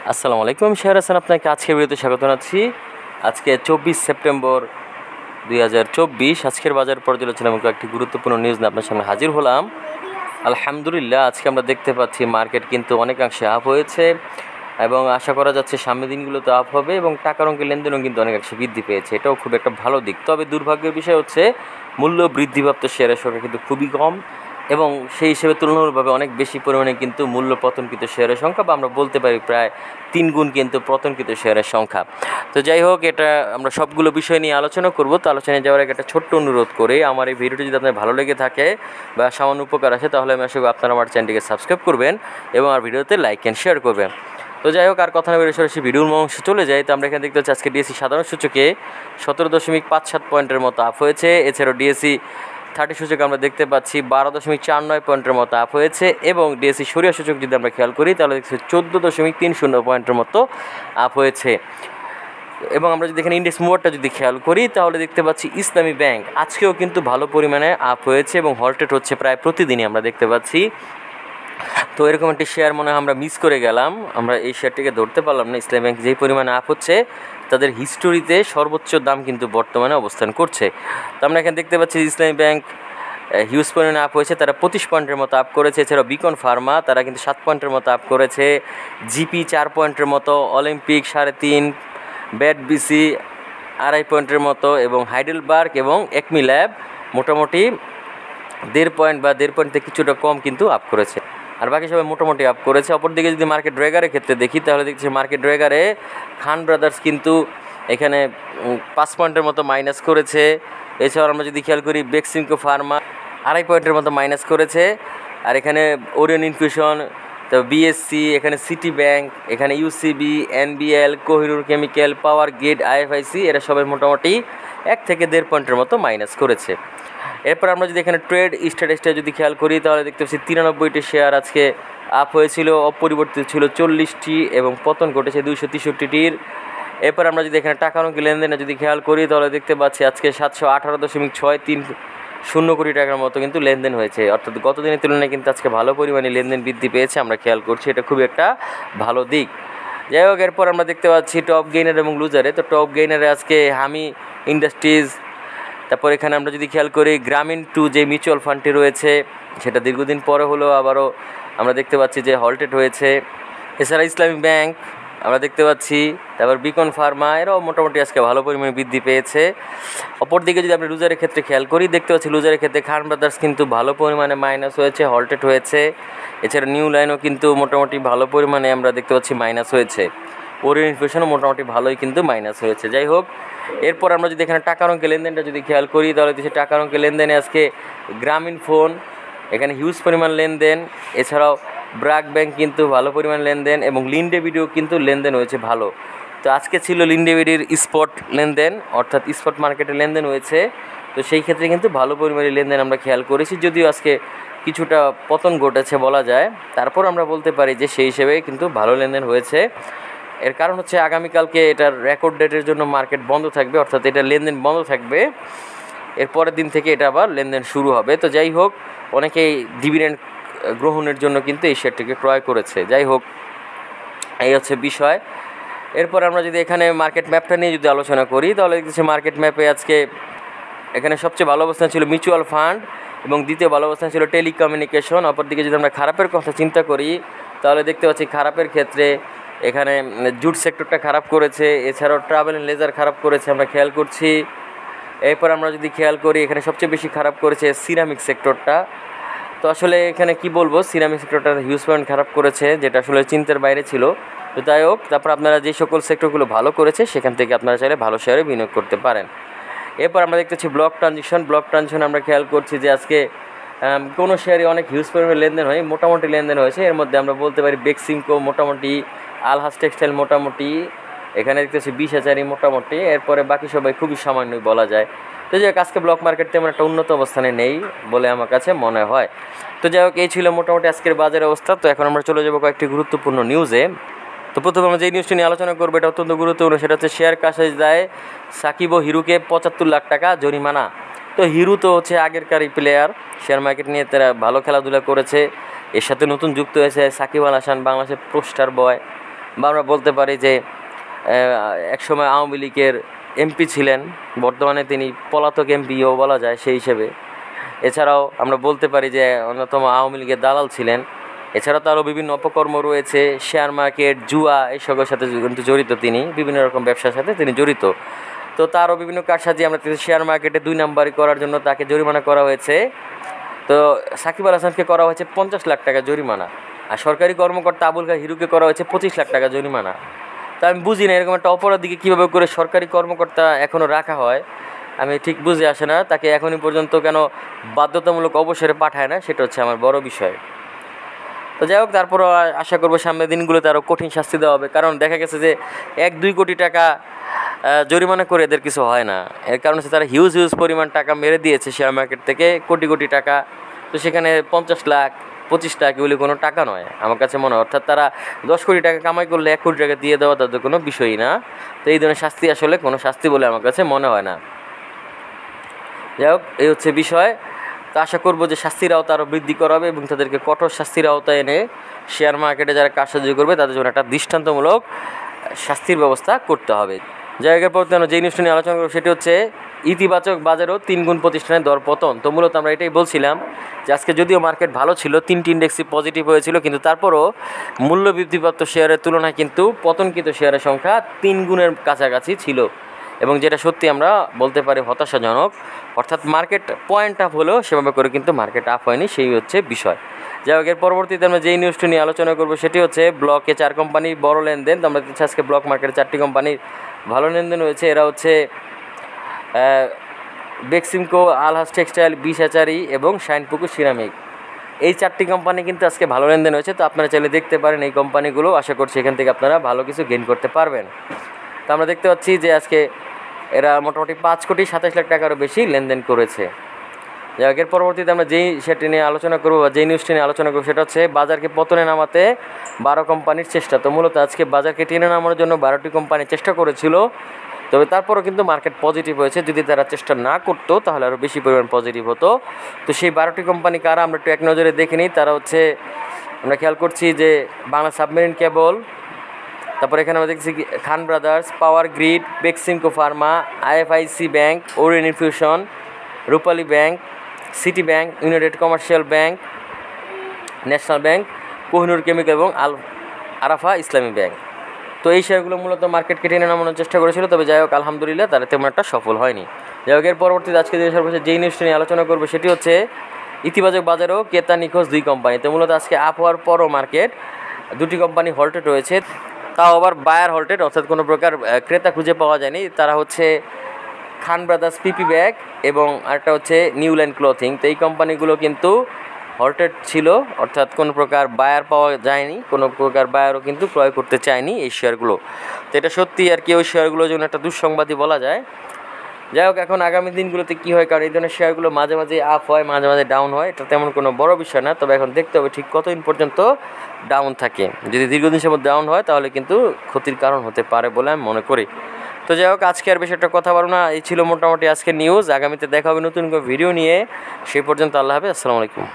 আসসালামু আলাইকুম, আমি শেহর হাসান আপনাকে আজকের ভিডিওতে স্বাগত জানাচ্ছি। আজকে 24 সেপ্টেম্বর 2024 আজকের বাজার পর্যালোচনা এবং একটি গুরুত্বপূর্ণ নিউজ নিয়ে আপনার সামনে হাজির হলাম। আলহামদুলিল্লাহ, আজকে আমরা দেখতে পাচ্ছি মার্কেট কিন্তু অনেকাংশে আপ হয়েছে এবং আশা করা যাচ্ছে সামনের দিনগুলোতে আপ হবে এবং টাকার অঙ্কের লেনদেনও কিন্তু অনেকাংশে বৃদ্ধি পেয়েছে। এটাও খুব একটা ভালো দিক। তবে দুর্ভাগ্যের বিষয় হচ্ছে মূল্য বৃদ্ধিপ্রাপ্ত শেয়ারের সংখ্যা কিন্তু খুবই কম এবং সেই হিসেবে তুলনামূলকভাবে অনেক বেশি পরিমাণে কিন্তু মূল্য পতনকৃত শেয়ারের সংখ্যা, বা আমরা বলতে পারি প্রায় 3 গুণ কিন্তু পতনকৃত শেয়ারের সংখ্যা। তো যাই হোক, এটা আমরা সবগুলো বিষয় নিয়ে আলোচনা করব। তো আলোচনায় যাওয়ার আগে একটা ছোট্ট অনুরোধ করে, আমার এই ভিডিওটি যদি আপনার ভালো লেগে থাকে বা সামান্য উপকার আসে, তাহলে আমি আশা করি আপনারা আমার চ্যানেলটিকে সাবস্ক্রাইব করবেন এবং আমার ভিডিওতে লাইক অ্যান্ড শেয়ার করবেন। তো যাই হোক, আর কথা না বেরিয়ে সরাসরি ভিডিওর অংশে চলে যায়। তো আমরা এখানে দেখতে পাচ্ছি আজকে ডিএসসি সাধারণ সূচকে 17.57 পয়েন্টের মতো আপ হয়েছে। এছাড়াও ডিএসসি 30 সূচক আমরা দেখতে পাচ্ছি 12.49 পয়েন্টের মতো আপ হয়েছে এবং ডিএসসি সরিয়া সূচক যদি আমরা খেয়াল করি তাহলে দেখছি 14.30 পয়েন্টের মতো আপ হয়েছে। এবং আমরা যদি এখানে ইন্ডেক্স মুভারটা যদি খেয়াল করি তাহলে দেখতে পাচ্ছি ইসলামী ব্যাংক আজকেও কিন্তু ভালো পরিমাণে আপ হয়েছে এবং হলটেড হচ্ছে প্রায় প্রতিদিনই আমরা দেখতে পাচ্ছি। তো এরকম একটি শেয়ার মনে হয় আমরা মিস করে গেলাম, আমরা এই শেয়ারটিকে ধরতে পারলাম না। ইসলামী ব্যাংক যেই পরিমাণে আপ হচ্ছে, তাদের হিস্টোরিতে সর্বোচ্চ দাম কিন্তু বর্তমানে অবস্থান করছে। তো আমরা এখানে দেখতে পাচ্ছি ইসলামী ব্যাংক হিউজ পরিমাণে আপ হয়েছে, তারা 25 পয়েন্টের মতো আপ করেছে। এছাড়াও বিকন ফার্মা তারা কিন্তু 7 পয়েন্টের মতো আপ করেছে। জিপি 4 পয়েন্টের মতো, অলিম্পিক 3.5, ব্যাট বিসি 2.5 পয়েন্টের মতো এবং হাইডেলবার্গ এবং একমি ল্যাব মোটামুটি 1.5 পয়েন্ট বা 1.5 পয়েন্ট থেকে কিছুটা কম কিন্তু আপ করেছে, আর বাকি সবাই মোটামুটি আপ করেছে। অপরদিকে যদি মার্কেট ড্রেগারের ক্ষেত্রে দেখি তাহলে দেখছি মার্কেট ড্রেগারে খান ব্রাদার্স কিন্তু এখানে 5 পয়েন্টের মতো মাইনাস করেছে। এছাড়াও আমরা যদি খেয়াল করি বেক্সিমকো ফার্মা 2.5 পয়েন্টের মতো মাইনাস করেছে। আর এখানে ওরিয়ন ইনফিউশন, তো বিএসসি, এখানে সিটি ব্যাংক, এখানে UCB, NBL, Kohinoor chemical, power grid, IFIC এরা সবাই মোটামুটি 1 থেকে 1.5 পয়েন্টের মতো মাইনাস করেছে। এরপর আমরা যদি এখানে ট্রেড স্ট্যাটাসটা যদি খেয়াল করি তাহলে দেখতে পাচ্ছি 93টি শেয়ার আজকে আপ হয়েছিল, অপরিবর্তিত ছিল 40টি এবং পতন ঘটেছে 263টির। এরপর আমরা যদি এখানে টাকার অঙ্কে লেনদেনে যদি খেয়াল করি তাহলে দেখতে পাচ্ছি আজকে 718.630 কোটি টাকার মতো কিন্তু লেনদেন হয়েছে, অর্থাৎ গত দিনের তুলনায় কিন্তু আজকে ভালো পরিমাণে লেনদেন বৃদ্ধি পেয়েছে, আমরা খেয়াল করছি। এটা খুবই একটা ভালো দিক। যাই হোক, এরপর আমরা দেখতে পাচ্ছি টপ গেইনার এবং লুজারে। তো টপ গেইনারে আজকে হামি ইন্ডাস্ট্রিজ, তারপর এখানে আমরা যদি খেয়াল করি গ্রামীণ টু যে মিউচুয়াল ফান্ডটি রয়েছে সেটা দীর্ঘদিন পরে হলেও আবারও আমরা দেখতে পাচ্ছি যে হলটেড হয়েছে। এছাড়া ইসলামী ব্যাংক আমরা দেখতে পাচ্ছি, তারপর বিকন ফার্মা এরাও মোটামুটি আজকে ভালো পরিমাণে বৃদ্ধি পেয়েছে। অপরদিকে যদি আমরা লুজারের ক্ষেত্রে খেয়াল করি দেখতে পাচ্ছি লুজারের ক্ষেত্রে খান ব্রাদার্স কিন্তু ভালো পরিমাণে মাইনাস হয়েছে, হলটেড হয়েছে। এছাড়া নিউ লাইনও কিন্তু মোটামুটি ভালো পরিমাণে আমরা দেখতে পাচ্ছি মাইনাস হয়েছে। ওরিয়ন ইনফিউশনও মোটামুটি ভালোই কিন্তু মাইনাস হয়েছে। যাই হোক, এরপর আমরা যদি এখানে টাকার অঙ্কে লেনদেনটা যদি খেয়াল করি তাহলে দেখছি টাকার অঙ্কে লেনদেনে আজকে গ্রামীণ ফোন এখানে হিউজ পরিমাণ লেনদেন, এছাড়াও ব্র্যাক ব্যাংক কিন্তু ভালো পরিমাণ লেনদেন এবং লিন্ডেভিডিও কিন্তু লেনদেন হয়েছে ভালো। তো আজকে ছিল লিন্ডেভিডির স্পট লেনদেন, অর্থাৎ স্পট মার্কেটে লেনদেন হয়েছে। তো সেই ক্ষেত্রে কিন্তু ভালো পরিমাণে লেনদেন আমরা খেয়াল করেছি, যদিও আজকে কিছুটা পতন ঘটেছে বলা যায়, তারপর আমরা বলতে পারি যে সেই হিসেবে কিন্তু ভালো লেনদেন হয়েছে। এর কারণ হচ্ছে আগামীকালকে এটার রেকর্ড ডেটের জন্য মার্কেট বন্ধ থাকবে, অর্থাৎ এটা লেনদেন বন্ধ থাকবে, এর পরের দিন থেকে এটা আবার লেনদেন শুরু হবে। তো যাই হোক, অনেকেই ডিভিডেন্ড গ্রহণের জন্য কিন্তু এই শেয়ারটিকে ক্রয় করেছে। যাই হোক, এই হচ্ছে বিষয়। এরপর আমরা যদি এখানে মার্কেট ম্যাপটা নিয়ে যদি আলোচনা করি তাহলে দেখতেছি মার্কেট ম্যাপে আজকে এখানে সবচেয়ে ভালো অবস্থান ছিল মিউচুয়াল ফান্ড এবং দ্বিতীয় ভালো অবস্থান ছিল টেলিকমিউনিকেশন। অপরদিকে যদি আমরা খারাপের কথা চিন্তা করি তাহলে দেখতে পাচ্ছি খারাপের ক্ষেত্রে এখানে জুট সেক্টরটা খারাপ করেছে, এছাড়াও ট্রাভেল অ্যান্ড লেজার খারাপ করেছে আমরা খেয়াল করছি। এরপর আমরা যদি খেয়াল করি এখানে সবচেয়ে বেশি খারাপ করেছে সিরামিক সেক্টরটা। তো আসলে এখানে কি বলবো, সিরামিক সেক্টরটা হিউজ পয়েন্ট খারাপ করেছে, যেটা আসলে চিন্তার বাইরে ছিল। তো যাই হোক, তারপর আপনারা যে সকল সেক্টরগুলো ভালো করেছে সেখান থেকে আপনারা চাইলে ভালো শেয়ারে বিনিয়োগ করতে পারেন। এরপর আমরা দেখতেছি ব্লক ট্রানজিশন আমরা খেয়াল করছি যে আজকে কোনো শেয়ারে অনেক হিউজ পরিমাণে লেনদেন হয়, মোটামুটি লেনদেন হয়েছে। এর মধ্যে আমরা বলতে পারি বেক্সিমকো মোটামুটি, আলহাস টেক্সটাইল মোটামুটি, এখানে দেখতেছি 20,000 মোটামুটি, এরপরে বাকি সবাই খুবই সামান্যই বলা যায়। তো যাই হোক, আজকে ব্লক মার্কেট তেমন একটা উন্নত অবস্থানে নেই বলে আমার কাছে মনে হয়। তো যাই হোক, এই ছিল মোটামুটি আজকের বাজারের অবস্থা। তো এখন আমরা চলে যাবো কয়েকটি গুরুত্বপূর্ণ নিউজে। তো প্রথমে আমরা যে নিউজটি নিয়ে আলোচনা করবো এটা অত্যন্ত গুরুত্বপূর্ণ, সেটা হচ্ছে শেয়ার কাশেজ দেয় সাকিব ও হিরুকে 75 লাখ টাকা জরিমানা। তো হিরু তো হচ্ছে আগেরকারই প্লেয়ার, শেয়ার মার্কেট নিয়ে তারা ভালো খেলাধুলা করেছে, এর সাথে নতুন যুক্ত হয়েছে সাকিব আল হাসান, বাংলাদেশের পোস্টার বয়, বা আমরা বলতে পারি যে একসময় আওয়ামী লীগের এমপি ছিলেন, বর্তমানে তিনি পলাতক এমপিও বলা যায় সেই হিসেবে। এছাড়াও আমরা বলতে পারি যে অন্যতম আওয়ামী লীগের দালাল ছিলেন। এছাড়াও তারও বিভিন্ন অপকর্ম রয়েছে, শেয়ার মার্কেট, জুয়া এইসবের সাথে কিন্তু জড়িত, তিনি বিভিন্ন রকম ব্যবসার সাথে তিনি জড়িত। তো তারও বিভিন্ন কারসাজি আমরা শেয়ার মার্কেটে 2 নাম্বারি করার জন্য তাকে জরিমানা করা হয়েছে। তো সাকিব আল হাসানকে করা হয়েছে 50 লাখ টাকা জরিমানা, আর সরকারি কর্মকর্তা আবুল খায়ের হিরুকে করা হয়েছে 25 লাখ টাকা জরিমানা। তা আমি বুঝি না এরকম একটা অপরাধীকে কীভাবে করে সরকারি কর্মকর্তা এখনও রাখা হয়, আমি ঠিক বুঝে আসে না। তাকে এখনই পর্যন্ত কেন বাধ্যতামূলক অবসরে পাঠায় না, সেটা হচ্ছে আমার বড় বিষয়। তো যাই হোক, তারপরও আশা করবো সামনের দিনগুলোতে আরও কঠিন শাস্তি দেওয়া হবে, কারণ দেখা গেছে যে 1-2 কোটি টাকা জরিমানা করে এদের কিছু হয় না। এর কারণ হচ্ছে তারা হিউজ পরিমাণ টাকা মেরে দিয়েছে শেয়ার মার্কেট থেকে, কোটি টাকা। তো সেখানে 50 লাখ 25 লাখ এগুলি কোনো টাকা নয় আমার কাছে মনে হয়। অর্থাৎ তারা 10 কোটি টাকা কামাই করলে 1 কোটি টাকা দিয়ে দেওয়া তাদের কোনো বিষয়ই না। তো এই ধরনের শাস্তি আসলে কোনো শাস্তি বলে আমার কাছে মনে হয় না। যাই হোক, এই হচ্ছে বিষয়। তো আশা করবো যে শাস্তির আওতা আরও বৃদ্ধি করা হবে এবং তাদেরকে কঠোর শাস্তির আওতায় এনে শেয়ার মার্কেটে যারা কারসাজি করবে তাদের জন্য একটা দৃষ্টান্তমূলক শাস্তির ব্যবস্থা করতে হবে। জায়গার পর যে নিউজটা নিয়ে আলোচনা করবো সেটি হচ্ছে ইতিবাচক বাজারও 3 গুণ প্রতিষ্ঠানের দর পতন। তো মূলত আমরা এটাই বলছিলাম যে আজকে যদিও মার্কেট ভালো ছিল, 3টি ইন্ডেক্সই পজিটিভ হয়েছিল, কিন্তু তারপরও মূল্য বৃদ্ধিপ্রাপ্ত শেয়ারের তুলনায় কিন্তু পতনকৃত শেয়ারের সংখ্যা 3 গুণের কাছাকাছি ছিল, এবং যেটা সত্যি আমরা বলতে পারি হতাশাজনক। অর্থাৎ মার্কেট পয়েন্ট আপ হলেও সেভাবে করে কিন্তু মার্কেট আপ হয়নি, সেই হচ্ছে বিষয়। যাই হোক, এর পরবর্তীতে আমরা যেই নিউজটি নিয়ে আলোচনা করবো সেটি হচ্ছে ব্লকে 4 কোম্পানির বড় লেনদেন। তো আমরা দেখছি আজকে ব্লক মার্কেটে 4টি কোম্পানির ভালো লেনদেন হয়েছে। এরা হচ্ছে বেক্সিমকো, আলহাজ টেক্সটাইল, বিশ হ্যাচারি এবং শাইনপুকুর সিরামিক। এই 4টি কোম্পানি কিন্তু আজকে ভালো লেনদেন হয়েছে। তো আপনারা চাইলে দেখতে পারেন এই কোম্পানিগুলো, আশা করছি এখান থেকে আপনারা ভালো কিছু গেইন করতে পারবেন। তো আমরা দেখতে পাচ্ছি যে আজকে এরা মোটামুটি 5 কোটি 27 লাখ টাকারও বেশি লেনদেন করেছে। যাই হোক, এর পরবর্তীতে আমরা সেটি নিয়ে আলোচনা করবো বা যেই নিউজটি নিয়ে আলোচনা করবো সেটা হচ্ছে বাজারকে পতনে নামাতে 12 কোম্পানির চেষ্টা। তো মূলত আজকে বাজারকে টেনে নামানোর জন্য 12টি কোম্পানি চেষ্টা করেছিল, তবে তারপরও কিন্তু মার্কেট পজিটিভ হয়েছে। যদি তারা চেষ্টা না করতো তাহলে আরও বেশি পরিমাণ পজিটিভ হতো। তো সেই 12টি কোম্পানি কারা আমরা একটু এক নজরে দেখে নিই। তারা হচ্ছে, আমরা খেয়াল করছি যে বাংলা সাবমেরিন কেবল, তারপর এখানে আমরা দেখছি Khan Brothers, Power Grid, Beximco Pharma, IFIC Bank, Orient Infusion, Rupali Bank, City Bank, United Commercial Bank, National Bank, Kohinoor Chemical এবং আরাফা ইসলামী ব্যাংক। তো এই শেয়ারগুলো মূলত মার্কেটকে টেনে নামানোর চেষ্টা করেছিল, তবে যাই হোক আলহামদুলিল্লাহ তারা তেমন একটা সফল হয়নি। যাই হোক, এর পরবর্তীতে আজকে যে সর্বশেষ যেই নিউজটি নিয়ে আলোচনা করবো সেটি হচ্ছে ইতিবাচক বাজারেও ক্রেতা নিখোঁজ 2 কোম্পানি। তো মূলত আজকে আপ হওয়ার পরও মার্কেট 2টি কোম্পানি হল্টেড রয়েছে, তাও আবার বায়ার হল্টেড, অর্থাৎ কোনো প্রকার ক্রেতা খুঁজে পাওয়া যায়নি। তারা হচ্ছে খান ব্রাদার্স পিপি ব্যাগ এবং আরেকটা হচ্ছে নিউ লাইন ক্লথিং। তো এই কোম্পানিগুলো কিন্তু হল্টেড ছিল, অর্থাৎ কোনো প্রকার বায়ার পাওয়া যায়নি, কোনো প্রকার বায়ারও কিন্তু ক্রয় করতে চায়নি এই শেয়ারগুলো। তো এটা সত্যি আর কি ওই শেয়ারগুলোর জন্য একটা দুঃসংবাদই বলা যায়। যাই হোক, এখন আগামী দিনগুলোতে কী হয়, কারণ এই ধরনের শেয়ারগুলো মাঝে মাঝে আপ হয়, মাঝে মাঝে ডাউন হয়, এটা তেমন কোনো বড় বিষয় না। তবে এখন দেখতে হবে ঠিক কতদিন পর্যন্ত ডাউন থাকে। যদি দীর্ঘদিন সময় ডাউন হয় তাহলে কিন্তু ক্ষতির কারণ হতে পারে বলে আমি মনে করি। তো যাই হোক, আজকে আর বেশি একটা কথা বলবো না, এই ছিল মোটামুটি আজকে নিউজ। আগামীতে দেখা হবে নতুন কোনো ভিডিও নিয়ে। সেই পর্যন্ত আল্লাহ হাফেজ, আসসালামু আলাইকুম।